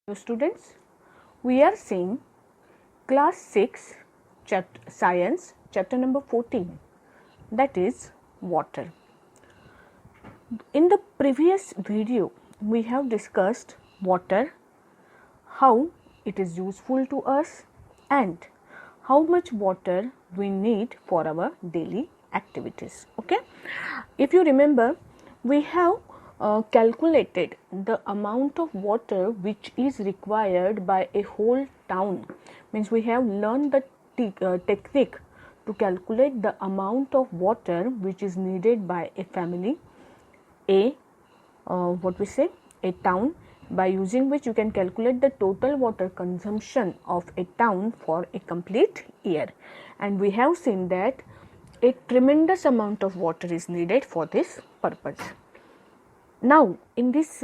So students, we are seeing class 6 science chapter number 14, that is water. In the previous video we have discussed water, how it is useful to us and how much water we need for our daily activities. Okay, if you remember, we have calculated the amount of water which is required by a whole town. Means we have learned the technique to calculate the amount of water which is needed by a family, a town, by using which you can calculate the total water consumption of a town for a complete year. And we have seen that a tremendous amount of water is needed for this purpose. Now in this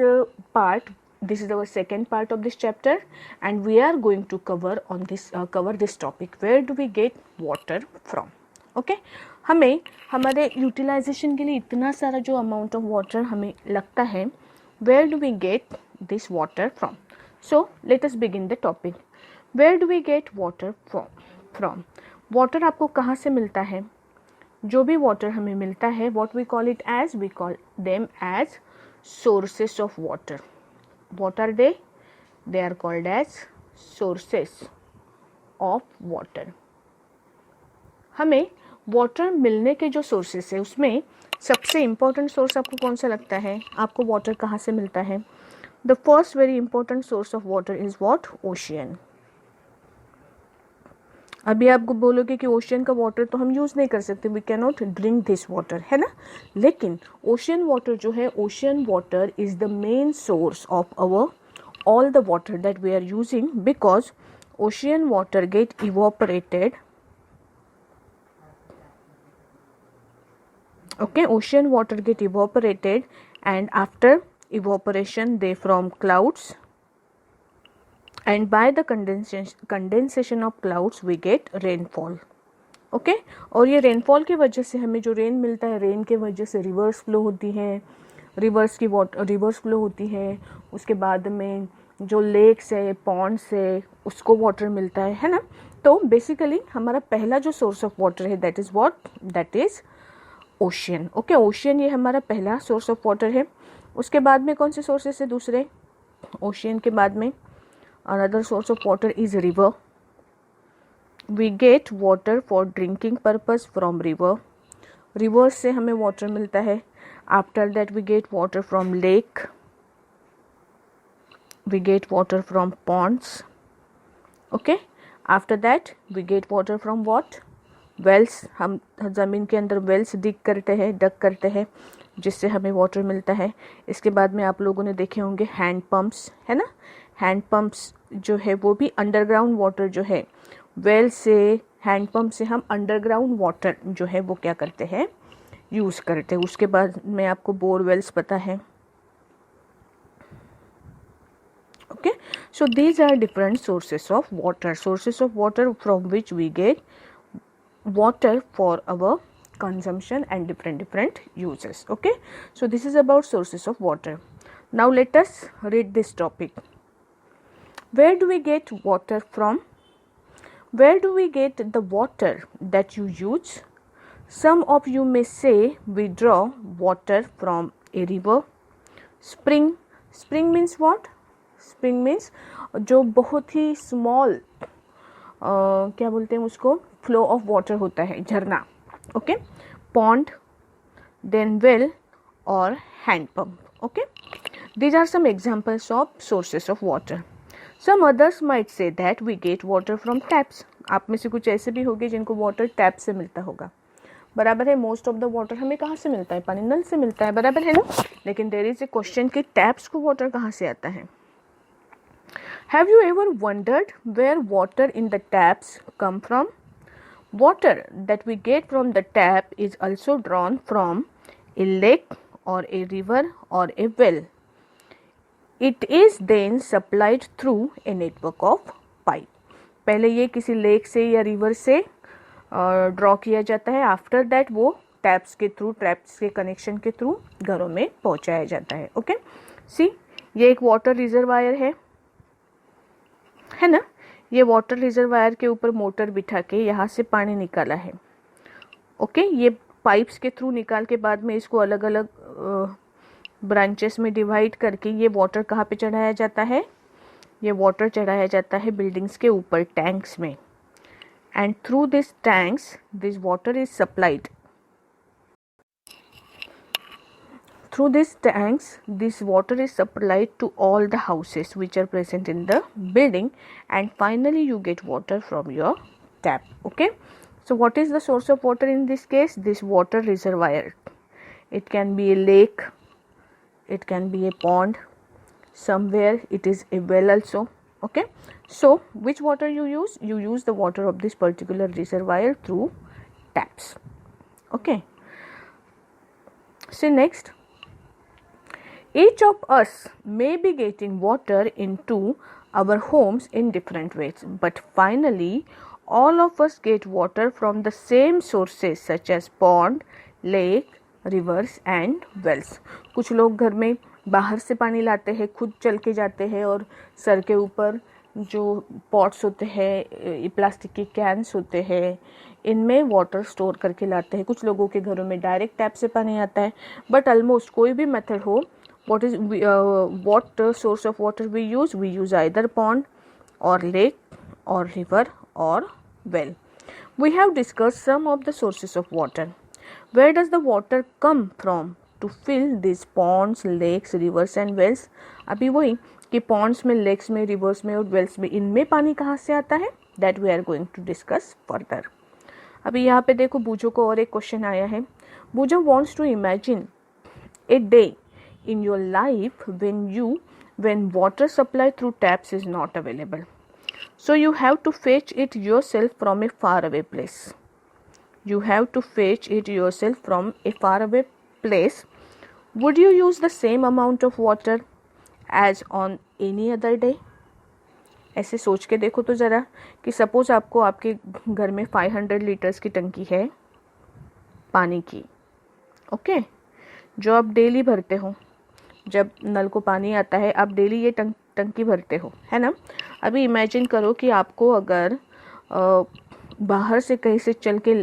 part, this is our second part of this chapter, and we are going to cover this topic, where do we get water from. Okay, हमें हमारे utilisation के लिए इतना सारा जो amount of water हमें लगता है, where do we get this water from? So let us begin the topic. Where do we get water from? Water आपको कहाँ से मिलता है? जो भी वाटर हमें मिलता है, what we call it as, we call them as sources of water. What are they? They are called as sources of water. हमें वाटर मिलने के जो सोर्सेस है, उसमें सबसे इम्पोर्टेंट सोर्स आपको कौन सा लगता है? आपको वाटर कहाँ से मिलता है? The first very important source of water is what? Ocean. अभी आपको बोलोगे कि ओशियन का वाटर तो हम यूज़ नहीं कर सकते, we can not drink this water, है ना. लेकिन ओशियन वाटर जो है, ocean water is the main source of our all the water that we are using, because ocean water get evaporated. Okay, ocean water get evaporated, and after evaporation they form clouds, and by the condensation of clouds we get rainfall. Okay, और ये rainfall की वजह से हमें जो rain मिलता है, rain के वजह से rivers flow होती है, rivers flow होती है, उसके बाद में जो lakes है, ponds है, उसको water मिलता है ना. तो basically हमारा पहला जो source of water है, that is what? That is ocean. Okay, ocean ये हमारा पहला सोर्स ऑफ वाटर है. उसके बाद में कौन से सोर्सेस है दूसरे? ओशियन के बाद में another source of water is river. We get water for drinking purpose from river. River से हमें वाटर मिलता है. After that we get water from lake, we get water from ponds. Okay, after that we get water from what? Wells. हम ज़मीन के अंदर Wales डिग करते हैं, डग करते हैं, जिससे हमें वाटर मिलता है. इसके बाद में आप लोगों ने देखे होंगे हैंड पम्प्स, है ना. हैंड पम्प्स जो है वो भी अंडरग्राउंड वाटर जो है, वेल से, हैंड पम्प से हम अंडरग्राउंड वाटर जो है वो क्या करते हैं? यूज़ करते हैं. उसके बाद में आपको बोरवेल्स पता है. Okay, so these are different sources of water from which we get water for our consumption and different uses. Okay, so this is about sources of water. Now let us read this topic. Where do we get water from? Where do we get the water that you use? Some of you may say we draw water from a river. Spring means what? Spring means जो बहुत ही small क्या बोलते हैं उसको, flow of water होता है, झरना. Okay, pond, then well और hand pump. Okay, these are some examples of sources of water. Some others might say that we get water from taps. आप में से कुछ ऐसे भी होंगे जिनको वाटर टैप से मिलता होगा. बराबर है. मोस्ट ऑफ द वाटर हमें कहाँ से मिलता है? पानी नल से मिलता है, बराबर है ना. लेकिन देयर इज ए क्वेश्चन कि टैप्स को वाटर कहाँ से आता है? Have you ever wondered where water in the taps come from? Water that we get from the tap is also drawn from a lake or a river or a well. It is then supplied through a network of pipe. पहले ये किसी lake से या river से draw किया जाता है. After that वो टैप्स के कनेक्शन के थ्रू घरों में पहुंचाया जाता है. ओके, सी, ये एक वाटर रिजर्वायर है. है ना। ये वाटर रिजर्वायर के ऊपर मोटर बिठा के यहाँ से पानी निकाला है। ओके, ये पाइप्स के थ्रू निकाल के बाद में इसको अलग अलग ब्रांचेस में डिवाइड करके ये वाटर कहाँ पे चढ़ाया जाता है, ये वाटर चढ़ाया जाता है बिल्डिंग्स के ऊपर टैंक्स में, and through this tanks this water is supplied. Through these tanks, this water is supplied to all the houses which are present in the building, and finally you get water from your tap. Okay, so what is the source of water in this case? This water reservoir. It can be a lake, it can be a pond, somewhere it is a well also. Okay, so which water you use? You use the water of this particular reservoir through taps. Okay, so next, each of us may be getting water into our homes in different ways, but finally all of us get water from the same sources such as pond, lake, rivers and wells. कुछ लोग घर में बाहर से पानी लाते हैं, खुद चल के जाते हैं और सर के ऊपर जो पॉट्स होते हैं, प्लास्टिक के कैंस होते हैं, इनमें वाटर स्टोर करके लाते हैं. कुछ लोगों के घरों में डायरेक्ट टैप से पानी आता है. बट ऑलमोस्ट कोई भी मेथड हो, what source of water we use? We use either pond or lake or river or well. We have discussed some of the sources of water. Where does the water come from to fill these ponds, lakes, rivers and wells? अभी वही कि ponds में, lakes में, rivers में और wells में, इनमें पानी कहाँ से आता है? That we are going to discuss further. अभी यहाँ पे देखो बूझो को और एक क्वेश्चन आया है. बूझो wants to imagine a day in your life when water supply through taps is not available, so you have to fetch it yourself from a far away place. You have to fetch it yourself from a far away place. Would you use the same amount of water as on any other day? ऐसे सोच के देखो तो ज़रा कि suppose आपको आपके घर में 500 लीटर्स की टंकी है पानी की. ओके, जो आप डेली भरते हो. जब नल को पानी आता है आप डेली ये टंकी भरते हो, है ना. अभी इमेजिन करो कि आपको अगर बाहर से कहीं से चल के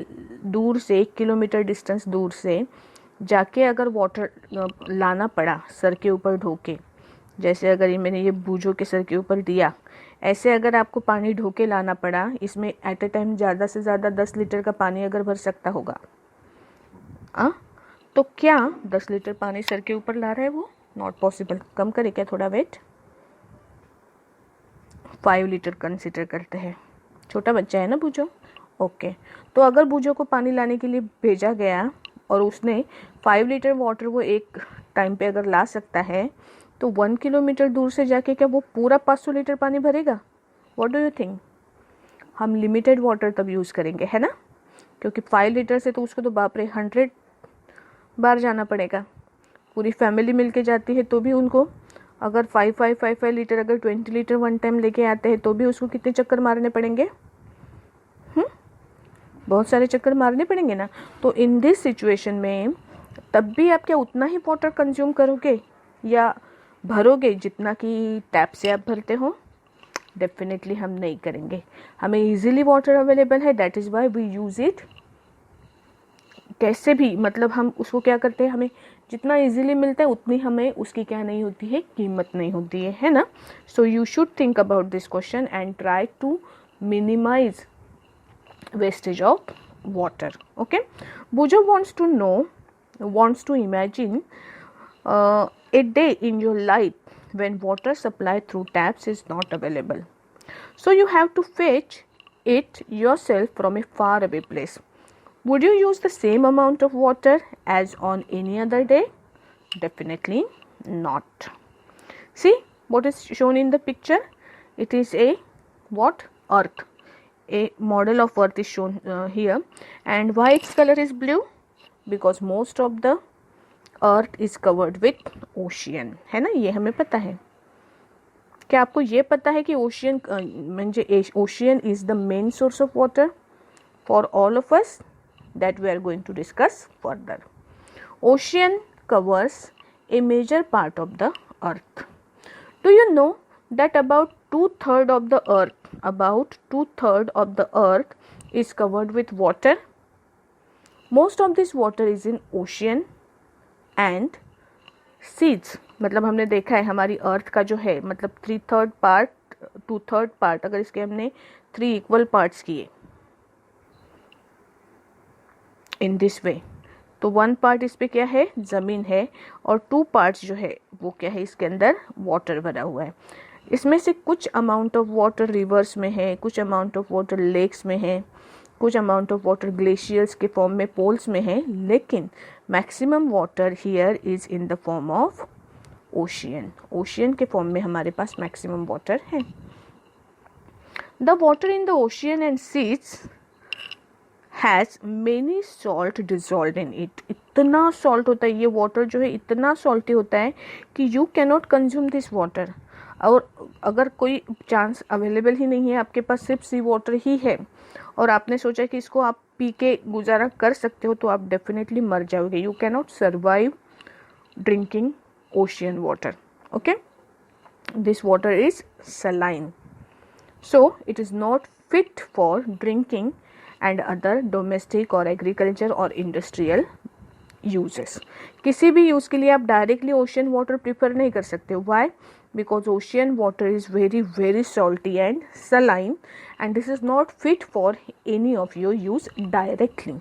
दूर से 1 किलोमीटर डिस्टेंस दूर से जाके अगर वाटर लाना पड़ा सर के ऊपर ढोके, जैसे अगर ये मैंने ये बूझो के सर के ऊपर दिया, ऐसे अगर आपको पानी ढोके लाना पड़ा, इसमें एट ए टाइम ज़्यादा से ज़्यादा 10 लीटर का पानी अगर भर सकता होगा, तो क्या 10 लीटर पानी सर के ऊपर ला रहा है वो? Not possible. कम करे क्या थोड़ा वेट. 5 लीटर कंसिडर करते हैं. छोटा बच्चा है ना बूझो. ओके, तो अगर बूझो को पानी लाने के लिए भेजा गया और उसने 5 लीटर वाटर वो एक टाइम पे अगर ला सकता है, तो 1 किलोमीटर दूर से जाके क्या वो पूरा 500 लीटर पानी भरेगा? What do you think? हम लिमिटेड वाटर तब यूज़ करेंगे, है ना, क्योंकि 5 लीटर से तो उसको तो बाप रे 100 बार जाना पड़ेगा. पूरी फैमिली मिलके जाती है तो भी उनको अगर 5 लीटर अगर 20 लीटर वन टाइम लेके आते हैं तो भी उसको कितने चक्कर मारने पड़ेंगे? बहुत सारे चक्कर मारने पड़ेंगे ना. तो इन दिस सिचुएशन में तब भी आप क्या उतना ही वाटर कंज्यूम करोगे या भरोगे जितना कि टैप से आप भरते हो? डेफिनेटली हम नहीं करेंगे. हमें इजीली वाटर अवेलेबल है, that is why we use it. कैसे भी मतलब हम उसको क्या करते हैं, हमें जितना इजीली मिलता है उतनी हमें उसकी क्या नहीं होती है, कीमत नहीं होती है ना. So you should think about this question and try to minimize wastage of water. Okay, Bujo wants to imagine a day in your life when water supply through taps is not available, so you have to fetch it yourself from a far away place. Would you use the same amount of water as on any other day? Definitely not. See what is shown in the picture. It is a what? Earth. A model of earth is shown here, and why its color is blue? Because most of the earth is covered with ocean, है ना. ये हमें पता है. क्या आपको ये पता है कि ओशियन म्हणजे ocean is the main source of water for all of us? That we are going to discuss further. Ocean covers a major part of the earth. Do you know that about 2/3 of the earth, about 2/3 of the earth is covered with water. Most of this water is in ocean and seas. मतलब हमने देखा है हमारी अर्थ का जो है मतलब 3/3 part 2/3 part, अगर इसके हमने 3 इक्वल पार्ट्स किए इन दिस वे, तो 1 पार्ट इस पे क्या है, ज़मीन है, और 2 पार्ट्स जो है वो क्या है, इसके अंदर वाटर भरा हुआ है. इसमें से कुछ अमाउंट ऑफ वाटर रिवर्स में है, कुछ अमाउंट ऑफ वाटर लेक्स में है, कुछ अमाउंट ऑफ वाटर ग्लेशियर्स के फॉर्म में पोल्स में है, लेकिन maximum water here is in the form of ocean. Ocean के फॉर्म में हमारे पास मैक्सिमम वाटर है. The water in the ocean and seas has many salt dissolve in it. इतना सॉल्ट होता है, ये वाटर जो है इतना सॉल्टी होता है कि you cannot consume this water. और अगर कोई चांस अवेलेबल ही नहीं है, आपके पास सिर्फ सी वाटर ही है और आपने सोचा कि इसको आप पी के गुजारा कर सकते हो, तो आप डेफिनेटली मर जाओगे. You cannot survive drinking ocean water. Okay, this water is saline, so it is not fit for drinking and other domestic और एग्रीकल्चर और इंडस्ट्रियल यूजेस. किसी भी यूज़ के लिए आप डायरेक्टली ओशियन वाटर प्रिफर नहीं कर सकते. Y? Because ocean water is very very salty and saline, and this is not fit for any of your use directly.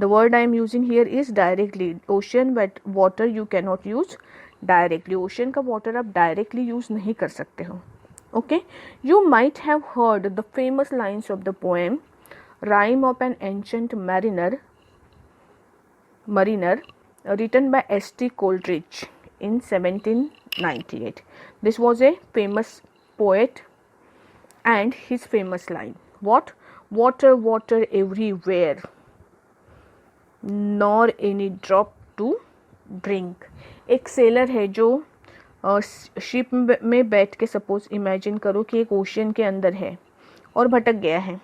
The word I am using here is directly. Ocean water you cannot use directly. Ocean का water आप directly use नहीं कर सकते हो. Okay, you might have heard the famous lines of the poem Rime of an Ancient Mariner written by S.T. Coleridge in 1798. This was a famous poet, and his famous line, what? Water, water everywhere, nor any drop to drink. एक seller है जो ship में बैठ के, suppose imagine करो कि एक ocean के अंदर है और भटक गया है.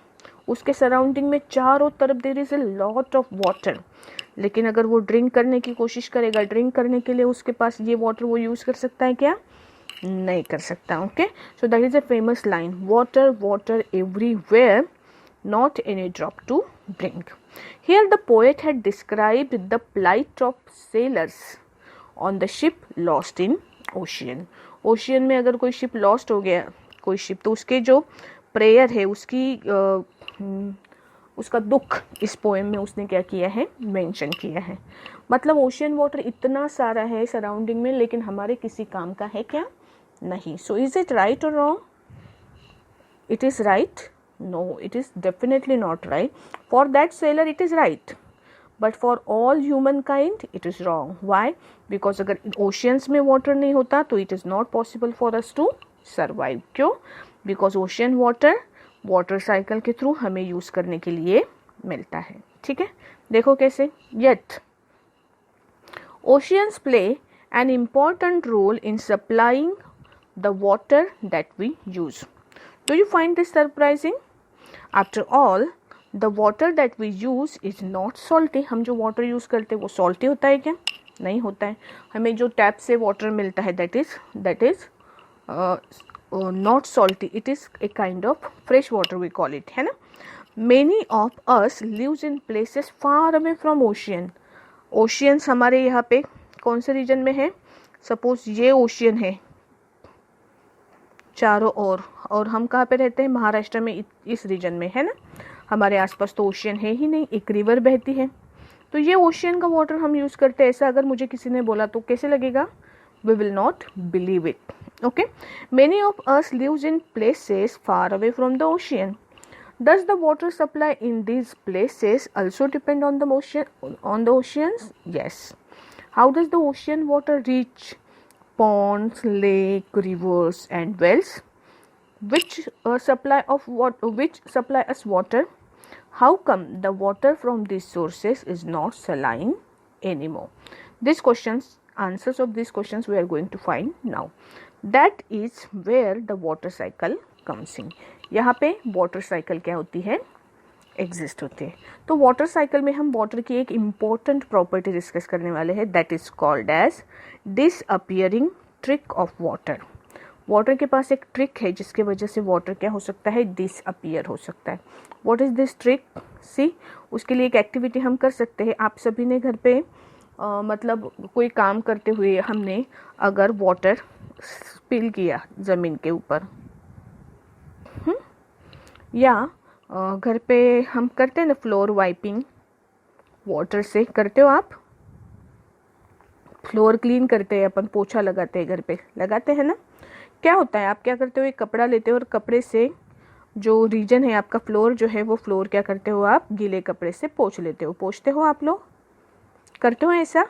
उसके सराउंडिंग में चारों तरफ there is a lot of water, लेकिन अगर वो ड्रिंक करने की कोशिश करेगा, ड्रिंक करने के लिए उसके पास ये वाटर वो यूज़ कर सकता है क्या? नहीं कर सकता. Okay, so that is a famous line, water water everywhere, not any drop to drink. Here the poet had described the plight of sailors on the ship lost in ocean. Ocean में अगर कोई ship lost हो गया, कोई ship, तो उसके जो prayer है, उसका दुख इस पोएम में उसने क्या किया है, मेंशन किया है. मतलब ओशियन वाटर इतना सारा है सराउंडिंग में, लेकिन हमारे किसी काम का है क्या? नहीं. सो इज इट राइट और wrong? It is right? No, it is definitely not right. For that sailor it is right, but for all human kind it is wrong. Why? Because अगर ओशियंस में water नहीं होता तो it is not possible for us to survive. क्यों? Because ocean water cycle के through हमें use करने के लिए मिलता है. ठीक है, देखो कैसे. Yet oceans play an important role in supplying the water that we use. Do you find this surprising? After all the water that we use is not salty. हम जो वाटर यूज करते हैं वो सॉल्टी होता है क्या? नहीं होता है. हमें जो टैप से वाटर मिलता है that is not salty. It is a kind of fresh water we call it, है ना. Many of us lives in places far away from ocean. Oceans हमारे यहाँ पे कौन से रीजन में है? सपोज ये ओशियन है चारों ओर, और हम कहाँ पे रहते हैं? महाराष्ट्र में, इस रीजन में, है ना. हमारे आसपास तो ओशियन है ही नहीं, एक रिवर बहती है. तो ये ओशियन का वाटर हम यूज़ करते हैं. ऐसा अगर मुझे किसी ने बोला तो कैसे लगेगा? We will not believe it. Okay, many of us lives in places far away from the ocean. Does the water supply in these places also depend on the oceans? Yes. How does the ocean water reach ponds, lake, rivers, and wells? Which supply us water? How come the water from these sources is not saline anymore? These questions, answers of these questions we are going to find now. That is where the water cycle comes in. यहाँ पे water cycle क्या होती है? Exist होते हैं. तो water cycle में हम वाटर की एक इम्पॉर्टेंट प्रॉपर्टी डिस्कस करने वाले हैं, that is called as disappearing trick of water. Water के पास एक ट्रिक है जिसके वजह से वाटर क्या हो सकता है, डिसअपियर हो सकता है। What is this trick? See, उसके लिए एक एक्टिविटी हम कर सकते हैं। आप सभी ने घर पे मतलब कोई काम करते हुए हमने अगर वाटर स्पिल किया ज़मीन के ऊपर, या घर पे हम करते हैं ना फ्लोर वाइपिंग वाटर से, करते हो आप? फ्लोर क्लीन करते हैं अपन, पोछा लगाते हैं घर पे, लगाते हैं ना? क्या होता है, आप क्या करते हो, एक कपड़ा लेते हो और कपड़े से जो रीजन है आपका फ्लोर जो है वो फ्लोर क्या करते हो आप, गीले कपड़े से पोंछ लेते हो। पोंछते हो आप लोग, करते हो ऐसा?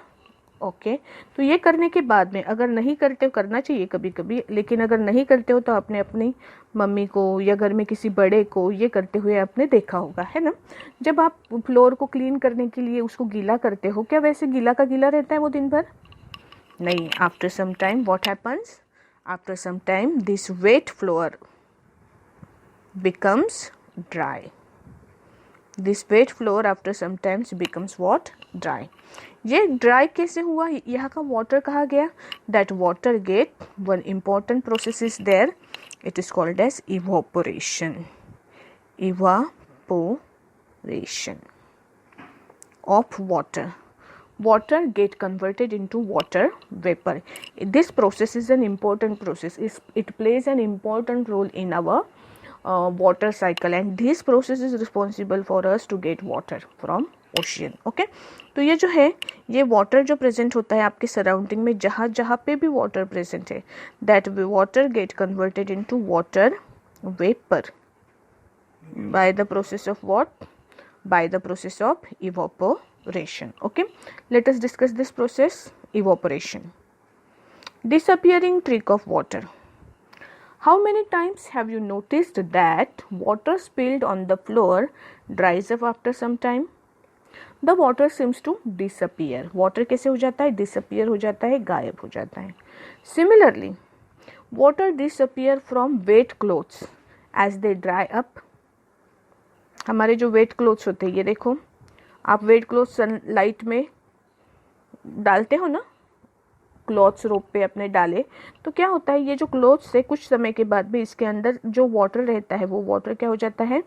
ओके। तो ये करने के बाद में अगर नहीं करते हो, करना चाहिए कभी कभी, लेकिन अगर नहीं करते हो तो आपने अपनी मम्मी को या घर में किसी बड़े को ये करते हुए आपने देखा होगा, है ना? जब आप फ्लोर को क्लीन करने के लिए उसको गीला करते हो, क्या वैसे गीला का गीला रहता है वो दिन भर? नहीं। After some time what happens? After some time this wet floor becomes dry. This wet floor after some times becomes what? Dry. ये dry कैसे हुआ? यहाँ का water कहाँ गया? That water get one important process is there. It is called as evaporation. Evaporation of water. Water get converted into water vapor. This process is an important process. It plays an important role in our water cycle, and this process is responsible for us to get water from ocean. Okay, तो ये जो है, ये water जो present होता है आपके surrounding में, जहाँ जहाँ पे भी water present है, that water get converted into water vapor by the process of what? By the process of evaporation. Okay, let us discuss this process, evaporation. Disappearing trick of water. How many times have you noticed that water spilled on the floor dries up after some time? The water seems to disappear. Water कैसे हो जाता है? Disappear हो जाता है, गायब हो जाता है. Similarly, water disappear from wet clothes as they dry up. हमारे जो wet clothes होते हैं, ये देखो, आप wet clothes सनलाइट में डालते हो ना, क्लॉथ्स रोप पे अपने डाले, तो क्या होता है, ये जो क्लॉथ्स है कुछ समय के बाद भी इसके अंदर जो वाटर रहता है वो वाटर क्या हो जाता है,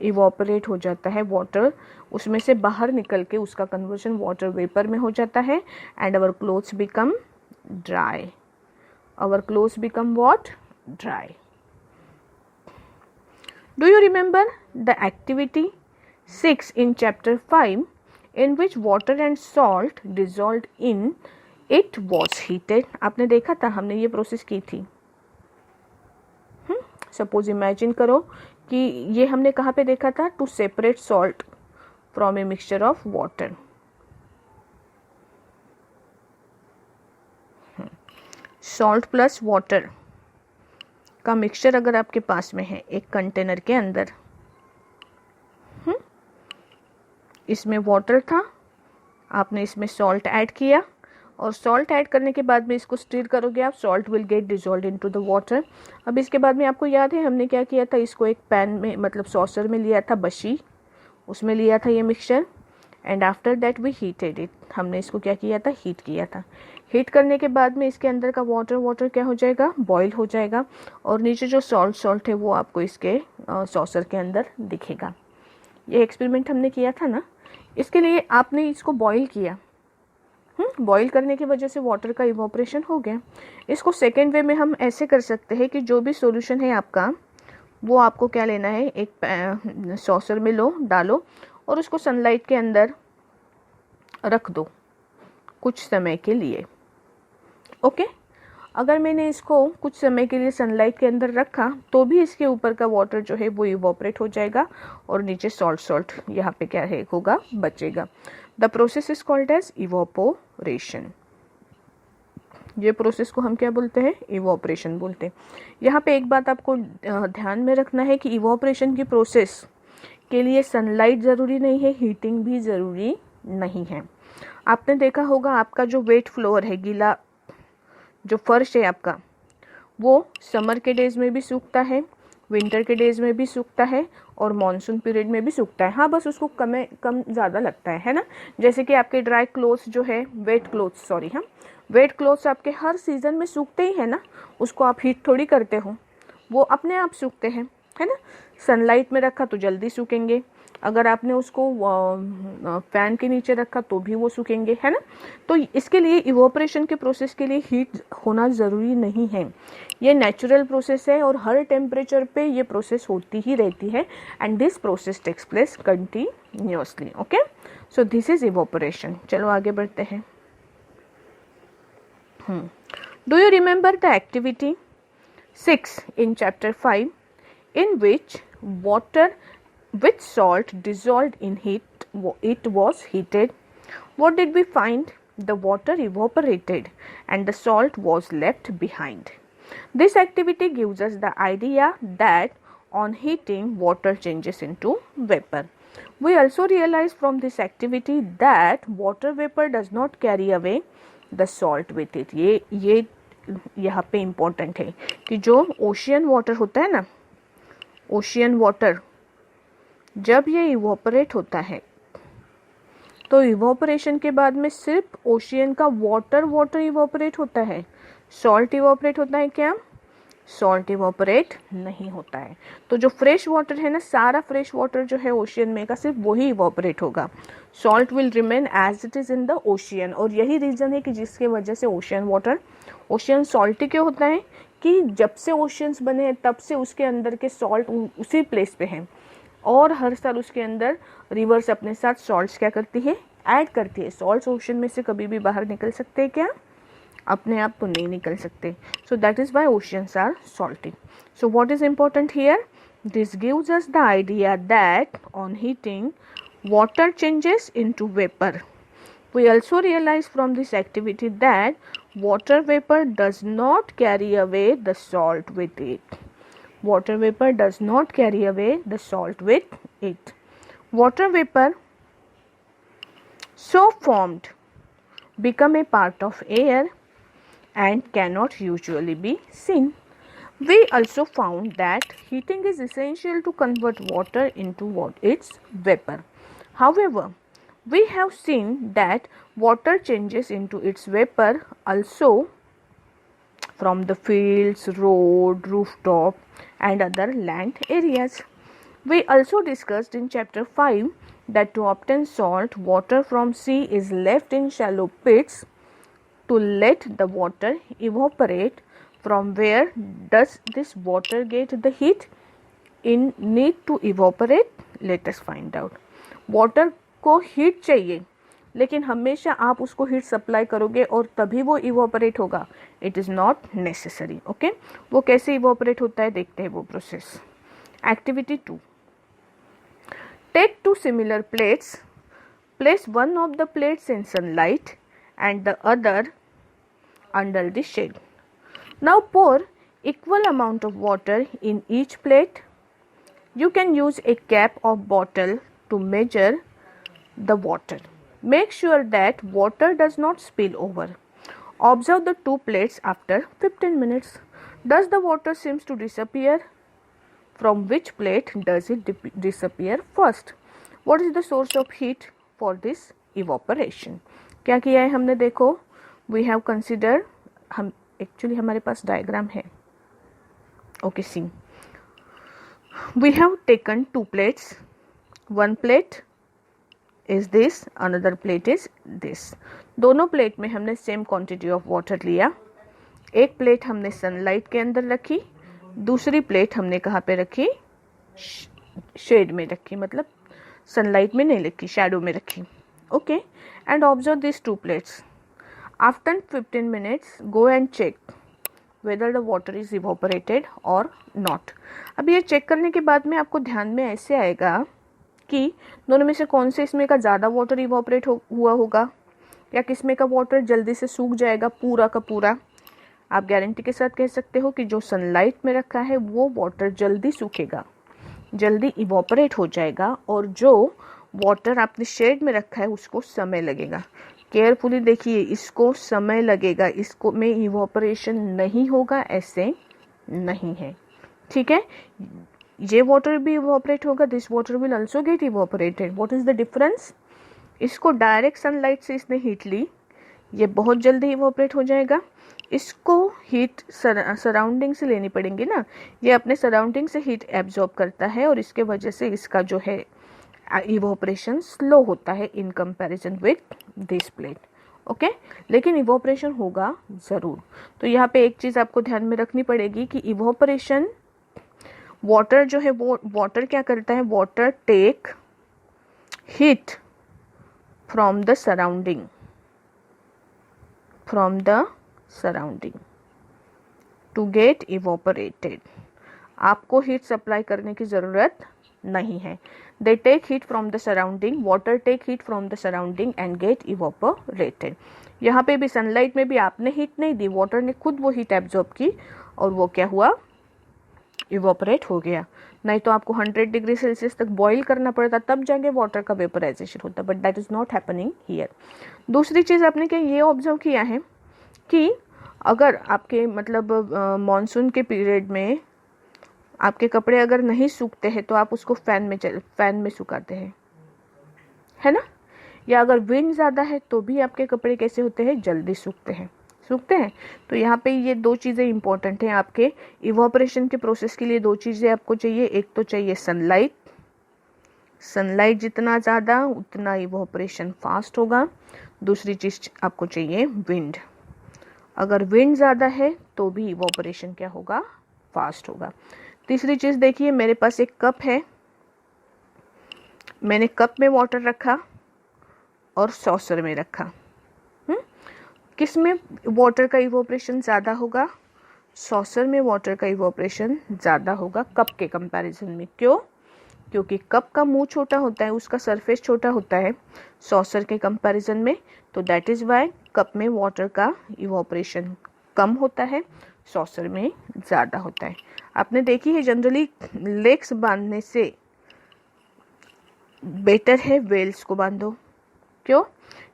इवोपरेट हो जाता है। वाटर उसमें से बाहर निकल के उसका कन्वर्जन वाटर वेपर में हो जाता है, and our clothes become dry. Our clothes become what? Dry. Do you remember the activity 6 in chapter 5 in which water and salt dissolved in it was heated? आपने देखा था, हमने ये प्रोसेस की थी. सपोज इमेजिन करो कि ये हमने कहाँ पे देखा था, to separate salt from a mixture of water. Salt plus water का मिक्सचर अगर आपके पास में है एक कंटेनर के अंदर, इसमें वाटर था, आपने इसमें सॉल्ट ऐड किया, और सॉल्ट ऐड करने के बाद में इसको स्टीर करोगे आप, salt will get dissolve into the water. अब इसके बाद में आपको याद है हमने क्या किया था, इसको एक पैन में मतलब सॉसर में लिया था, बशी, उसमें लिया था ये mixture, and after that we heated it. हमने इसको क्या किया था, हीट किया था. हीट करने के बाद में इसके अंदर का वाटर क्या हो जाएगा, बॉयल हो जाएगा, और नीचे जो सॉल्ट है वो आपको इसके सॉसर के अंदर दिखेगा. ये एक्सपेरिमेंट हमने किया था ना. इसके लिए आपने इसको बॉयल किया, बॉईल करने की वजह से वाटर का इवोपरेशन हो गया. इसको सेकेंड वे में हम ऐसे कर सकते हैं कि जो भी सॉल्यूशन है आपका वो आपको क्या लेना है, एक सॉसर में लो, डालो, और उसको सनलाइट के अंदर रख दो कुछ समय के लिए. ओके, अगर मैंने इसको कुछ समय के लिए सनलाइट के अंदर रखा तो भी इसके ऊपर का वाटर जो है वो इवोपरेट हो जाएगा, और नीचे सॉल्ट यहाँ पे क्या है होगा, बचेगा. The process is called as evaporation. ये प्रोसेस को हम क्या बोलते हैं, इवोपरेशन बोलते हैं. यहाँ पे एक बात आपको ध्यान में रखना है कि इवोपरेशन की प्रोसेस के लिए सनलाइट ज़रूरी नहीं है, हीटिंग भी ज़रूरी नहीं है. आपने देखा होगा आपका जो वेट फ्लोर है, गीला जो फर्श है आपका, वो समर के डेज में भी सूखता है, विंटर के डेज में भी सूखता है और मॉनसून पीरियड में भी सूखता है। हाँ, बस उसको कम ज़्यादा लगता है ना। जैसे कि आपके ड्राई क्लोथ्स जो है, वेट क्लोथ्स आपके हर सीज़न में सूखते ही है ना, उसको आप हीट थोड़ी करते हो, वो अपने आप सूखते हैं, है ना। सनलाइट में रखा तो जल्दी सूखेंगे, अगर आपने उसको फैन के नीचे रखा तो भी वो सूखेंगे, है ना। तो इसके लिए इवोपरेशन के प्रोसेस के लिए हीट होना ज़रूरी नहीं है, ये नेचुरल प्रोसेस है और हर टेम्परेचर पे ये प्रोसेस होती ही रहती है, and this process takes place continuously. Okay, so this is evaporation. चलो आगे बढ़ते हैं। Do you remember the activity 6 in chapter 5 in which water with salt dissolved in heat, it was heated? What did we find? The water evaporated and the salt was left behind. This activity gives us the idea that on heating water changes into vapor. We also realize from this activity that water vapor does not carry away the salt with it. ये यहाँ पे important है कि जो ocean water होता है ना, ocean water जब ये इवोपरेट होता है तो इवोपरेशन के बाद में सिर्फ ओशियन का वाटर इवोपरेट होता है, सॉल्ट इवोपरेट होता है क्या? सॉल्ट इवोपरेट नहीं होता है। तो जो फ्रेश वाटर है ना, सारा फ्रेश वाटर जो है ओशियन में का सिर्फ वही इवोपरेट होगा, salt will remain as it is in the ocean. और यही रीजन है कि जिसके वजह से ओशियन सॉल्टी क्यों होता है कि जब से ओशियंस बने हैं तब से उसके अंदर के सॉल्ट उसी प्लेस पे हैं, और हर साल उसके अंदर रिवर्स अपने साथ सॉल्ट्स क्या करती है, ऐड करती है। सॉल्ट्स ओशन में से कभी भी बाहर निकल सकते हैं क्या? अपने आप तो नहीं निकल सकते। So that is why oceans are salty. So what is important here? This gives us the idea that on heating water changes into vapor. We also realize from this activity that water vapor does not carry away the salt with it. Water vapor does not carry away the salt with it. Water vapor so formed become a part of air and cannot usually be seen. We also found that heating is essential to convert water into its vapor. However, we have seen that water changes into its vapor also from the fields, road, rooftop and other land areas. We also discussed in chapter 5 that to obtain salt, water from sea is left in shallow pits to let the water evaporate. From where does this water get the heat in need to evaporate? Let us find out. Water को heat चाहिए, लेकिन हमेशा आप उसको heat supply करोगे और तभी वो इवोपरेट होगा? It is not necessary. Okay, वो कैसे इवोपरेट होता है देखते हैं वो process. Activity 2, take 2 similar plates, place one of the plates in sunlight and the other under the shade. Now pour equal amount of water in each plate. You can use a cap of bottle to measure the water. Make sure that water does not spill over. Observe the two plates after 15 minutes. Does the water seems to disappear? From which plate does it disappear first? What is the source of heat for this evaporation? क्या किया है हमने देखो, we have considered, हम actually हमारे पास diagram है. Okay, see, we have taken two plates. One plate is this, another plate is this. दोनों plate में हमने सेम क्वांटिटी ऑफ वाटर लिया. एक प्लेट हमने सनलाइट के अंदर रखी, दूसरी प्लेट हमने कहाँ पे रखी, शेड में रखी, मतलब सनलाइट में नहीं रखी, शैडो में रखी. Okay, and observe this to plates. After 15 minutes go and check whether the water is evaporated or not. अब ये चेक करने के बाद में आपको ध्यान में ऐसे आएगा कि दोनों में से कौन से इसमें का ज़्यादा वाटर इवोपरेट हुआ होगा या किसमें का वाटर जल्दी से सूख जाएगा पूरा का पूरा. आप गारंटी के साथ कह सकते हो कि जो सनलाइट में रखा है वो वाटर जल्दी सूखेगा, जल्दी इवोपरेट हो जाएगा, और जो वाटर आपने शेड में रखा है उसको समय लगेगा. केयरफुली देखिए, इसको समय लगेगा, इसको में इवोपरेशन नहीं होगा, ऐसे नहीं है. ठीक है, ये वाटर भी इवोपरेट होगा, this water will also get evaporated. What is the difference? इसको डायरेक्ट सनलाइट से इसने हीट ली, ये बहुत जल्दी इवोपरेट हो जाएगा. इसको हीट सराउंडिंग से लेनी पड़ेंगी ना, ये अपने सराउंडिंग से हीट एब्जॉर्ब करता है और इसके वजह से इसका जो है इवोपरेशन स्लो होता है in comparison with this plate. Okay, लेकिन इवोपरेशन होगा ज़रूर. तो यहाँ पे एक चीज़ आपको ध्यान में रखनी पड़ेगी कि इवोपरेशन, वाटर जो है वो वाटर क्या करता है, water take heat from the surrounding, to get evaporated. आपको हीट सप्लाई करने की ज़रूरत नहीं है. They take heat from the surrounding, water take heat from the surrounding and get evaporated. यहाँ पे भी सनलाइट में भी आपने हीट नहीं दी, वाटर ने खुद वो हीट एब्जॉर्ब की और वो क्या हुआ, इवोपरेट हो गया. नहीं तो आपको 100 डिग्री सेल्सियस तक बॉईल करना पड़ता, तब जाके वाटर का वेपराइजेशन होता, but that is not happening here. दूसरी चीज़ आपने क्या ये ऑब्जर्व किया है कि अगर आपके मतलब मॉनसून के पीरियड में आपके कपड़े अगर नहीं सूखते हैं तो आप उसको फैन में सुखाते हैं, है ना. या अगर विंड ज़्यादा है तो भी आपके कपड़े कैसे होते हैं, जल्दी सूखते हैं. तो यहाँ पे ये 2 चीज़ें इंपॉर्टेंट हैं आपके इवोपरेशन के प्रोसेस के लिए. 2 चीज़ें आपको चाहिए, एक तो चाहिए सनलाइट, जितना ज़्यादा उतना इवोपरेशन फास्ट होगा. दूसरी चीज़ आपको चाहिए विंड, अगर विंड ज़्यादा है तो भी इवोपरेशन क्या होगा, फास्ट होगा. तीसरी चीज़ देखिए, मेरे पास एक कप है, मैंने कप में वाटर रखा और सॉसर में रखा. किस में वाटर का इवोपरेशन ज़्यादा होगा, सॉसर में वाटर का इवोपरेशन ज़्यादा होगा कप के कंपैरिजन में. क्यों? क्योंकि कप का मुंह छोटा होता है, उसका सरफेस छोटा होता है सॉसर के कंपैरिजन में. तो दैट इज़ वाई कप में वाटर का इवोपरेशन कम होता है, सॉसर में ज़्यादा होता है. आपने देखी है जनरली लेक्स बांधने से बेटर है वेल्स को बांधो. क्यों?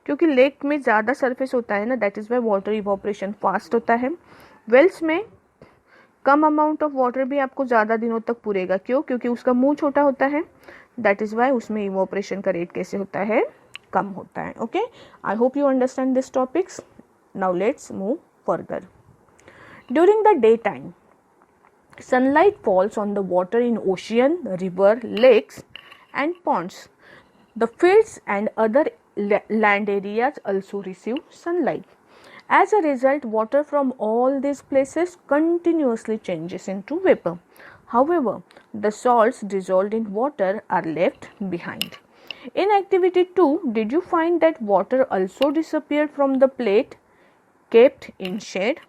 क्योंकि लेक में ज़्यादा सरफेस होता है ना, that is Y water evaporation fast होता है. वेल्स में कम अमाउंट ऑफ वाटर भी आपको ज़्यादा दिनों तक पूरेगा. क्यों? क्योंकि उसका मुंह छोटा होता है, दैट इज़ वाई उसमें इवोपरेशन का रेट कैसे होता है, कम होता है. Okay, I hope you understand this topics. Now let's move further. During the day time, sunlight falls on the water in ocean, river, lakes and ponds. The fields and other land areas also receive sunlight. As a result, water from all these places continuously changes into vapor. However, the salts dissolved in water are left behind. In activity 2, did you find that water also disappeared from the plate kept in shade?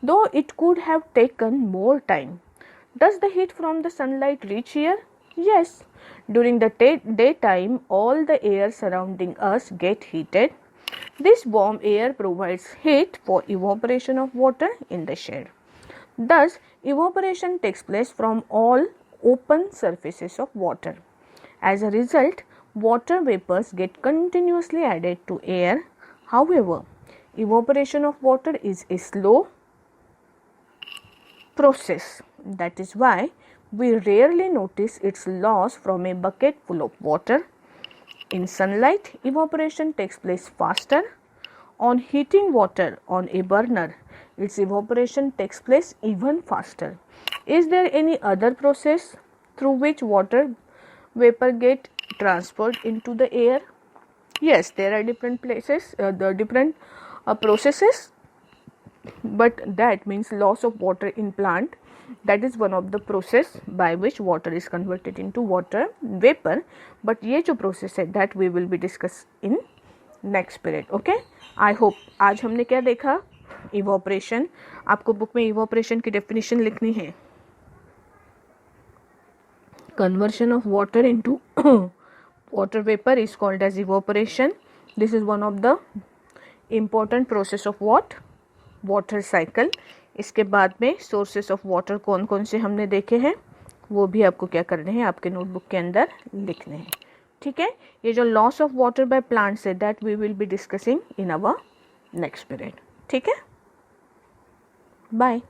Though it could have taken more time. Does the heat from the sunlight reach here? Yes. During the daytime, all the air surrounding us get heated. This warm air provides heat for evaporation of water in the shade. Thus, evaporation takes place from all open surfaces of water. As a result, water vapors get continuously added to air. However, evaporation of water is a slow process. That is why we rarely notice its loss from a bucket full of water. In sunlight, evaporation takes place faster. On heating water on a burner, its evaporation takes place even faster. Is there any other process through which water vapor get transferred into the air? Yes, there are different processes, but that means loss of water in plant, that is one of the process by which water is converted into water vapor. But ये जो process है that we will be discuss in next period. Okay, I hope आज हमने क्या देखा, evaporation. आपको book में evaporation की definition लिखनी है. Conversion of water into water vapor is called as evaporation. This is one of the important process of what, water cycle. इसके बाद में सोर्सेस ऑफ वाटर कौन कौन से हमने देखे हैं वो भी आपको क्या करने हैं, आपके नोटबुक के अंदर लिखने हैं. ठीक है, ये जो loss of water by plants है that we will be discussing in our next period. ठीक है, बाय.